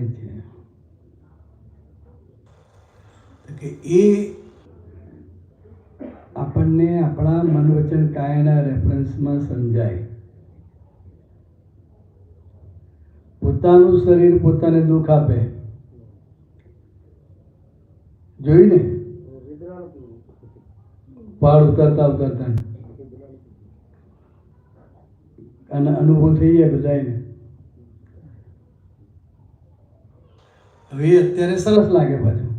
થાય છે કે એ આપણને આપણા મન વચન કાયાના રેફરન્સમાં સમજાય. પોતાનું શરીર પોતાને દુઃખ આપે, જોયું ને પહાડ ઉતરતા ઉતરતા, અને અનુભવ થઈ જાય બધાને. હવે અત્યારે સરસ લાગે પાછું,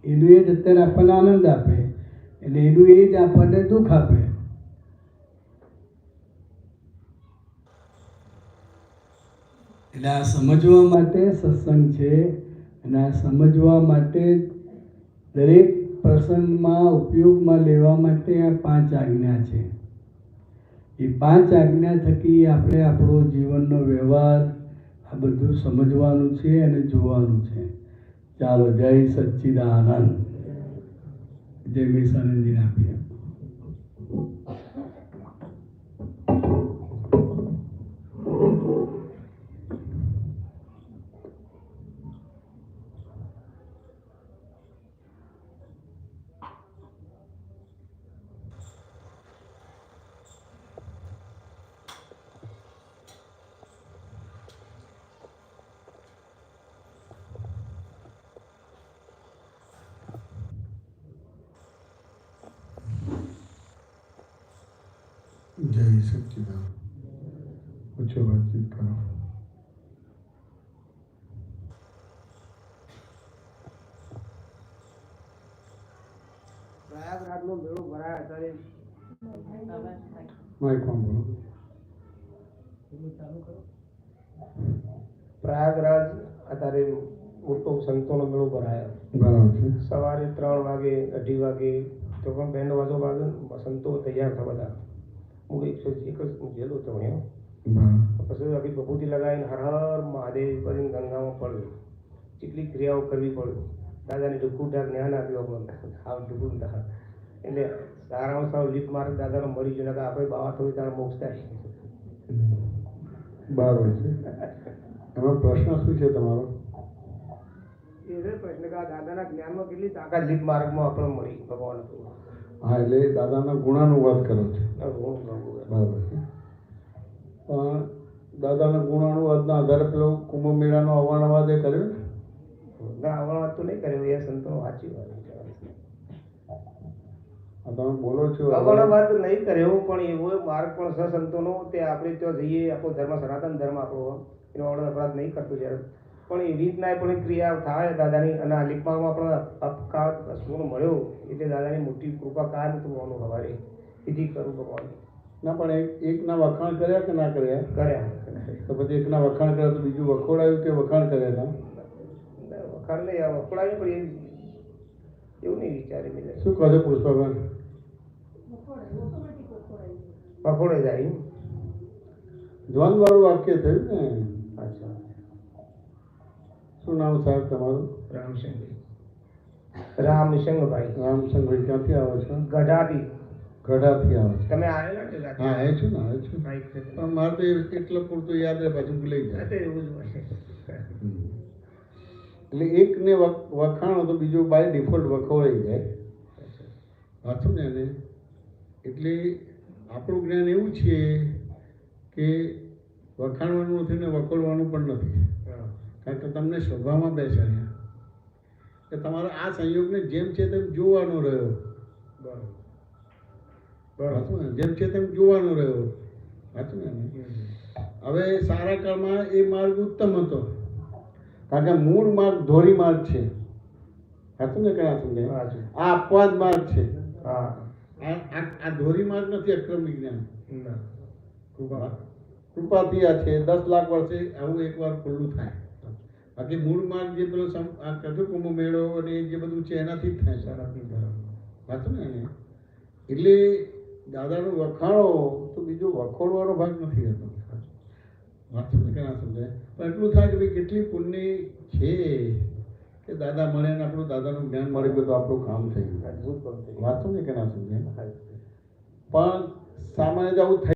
એનું એ જ અત્યારે આપણને આનંદ આપે, એટલે એનું એ જ આપણને દુઃખ આપે. એટલે આ સમજવા માટે સત્સંગ છે, અને આ સમજવા માટે દરેક પ્રસંગમાં ઉપયોગમાં લેવા માટે આ 5 આજ્ઞા છે. એ 5 આજ્ઞા થકી આપણે આપણો જીવનનો વ્યવહાર આ બધું સમજવાનું છે અને જોવાનું છે. ચાલો, જય સચ્ચિદાનંદ. જય મેષાનંદજીને આપીએ. જય સચ્ચિદાનંદ. પૂછો, વાતચીત કરો. પ્રયાગરાજનો મેળો ભરાય અત્યારે માઇકમાં બોલો. પ્રયાગરાજ અત્યારે મોટો સંતોનો મેળો ભરાયો. બરાબર છે. સવારે 3 વાગે 2:30 વાગે તો પણ બેન્ડ વાજો વાગે સંતો તૈયાર થયા બધા. હું એક જ જેલો હતો અહીંયા. પછી આખી ભભૂતિ લગાવીને હર હર મહાદેવ કરીને ગંગામાં પડ્યું. કેટલી ક્રિયાઓ કરવી પડ્યું. દાદાને ડુકુટા જ્ઞાન આપ્યું આપણને. આ ડુકુટા એટલે સારામાં સારું લીપ મારે દાદાનો મળી ગયો. આપણે બાવા થોડી તારા મોક્ષ થાય. બરાબર છે. એમાં પ્રશ્ન શું છે તમારો? એ પ્રશ્ન કે દાદાના જ્ઞાનમાં કેટલી તાકાત લીપ માર્ગમાં આપણને મળી ભગવાન. હા, એટલે દાદાના ગુણાનુવાદ કરો છો. બરાબર છે. પણ દાદાના ગુણાનુવાદના આધારે પેલો કુંભ મેળાનો અવારનવાર એ કર્યો ને? ના, અવારનવાર તો નહીં કર્યો. એ સંતોનો સાચી વાત. તમે બોલો છો અવારનવાર તો નહીં કર્યો, પણ એવો માર્ગ પણ સસંતોનો તે આપણે ત્યાં જઈએ. આપણો ધર્મ સનાતન ધર્મ આપણો, એનો અપરાધ નહીં કરતો જ્યારે, પણ એવી રીતના પણ ક્રિયા થાય દાદાની. અને આ લીપમાર્ગમાં પણ અપકાર વસ્તુનો મળ્યો એટલે દાદાની મોટી કૃપા કાયમ તો હોવાનું સવારે વિધિ કરું ભગવાન. ના, પણ એકના વખાણ કર્યા કે ના કર્યા? કર્યા. તો પછી એકના વખાણ કર્યા તો બીજું વખોડાયું કે વખાણ કર્યા ના? વખાણ નહીં, વખોડાયું પણ એવું નહીં વિચારે. શું કહો છો પુષ્પાબેન? વખોડે જાય. દ્વંદ્વવાળું વાક્ય થયું ને. અચ્છા. શું નામ સાહેબ તમારું? રામસિંહભાઈ. રામસિંહભાઈ. રામસિંહભાઈ ક્યાંથી આવો છો? ગઢાથી. ગઢાથી આવો છો? તમે આવેલા છે? હા, આવ્યો છું ને, આવ્યો છું. પણ મારે તો એટલું પૂરતું યાદ રહે, પાછું ભૂલાઈ જાય. એવું જ હોય. એટલે એકને વખાણો તો બીજું બાય ડિફોલ્ટ વખોડાઈ જાય. વાંચું ને એને. એટલે આપણું જ્ઞાન એવું છે કે વખાણવાનું નથી ને વખોડવાનું પણ નથી. કારણ કે તમને સ્વભાવમાં બેસાડ્યા કે તમારે આ સંયોગને જેમ છે તેમ જોવાનો રહ્યો. બરાબર. જેમ છે તેમ જોવાનો રહ્યો. વાંચું ને. હવે સારા કાળમાં એ માર્ગ ઉત્તમ હતો, કારણ કે મૂળ માર્ગ ધોરી માર્ગ છે. સાચું ને? કયા સમજાય? આ અપવાદ માર્ગ છે. હા, આ ધોરી માર્ગ નથી. અક્રમ વિજ્ઞાન કૃપાથી આ છે. 10 લાખ વર્ષે આવું એકવાર ખુલ્લું થાય. બાકી મૂળ માર્ગ જે પેલો આ કથું કુંભ મેળો અને જે બધું છે એનાથી જ થાય. સારાથી વાંચો ને એને. એટલે દાદાનું વખાણો તો બીજો વખોડવાનો ભાગ નથી હતો. વાંચો ને કે ના સમજાય? પણ એટલું થાય કે ભાઈ કેટલી પુણ્ય છે કે દાદા મળે ને આપણું દાદાનું જ્ઞાન મળી ગયું તો આપણું કામ થઈ ગયું. વાંચો ને કે ના સમજાય? પણ સામાન્ય આવું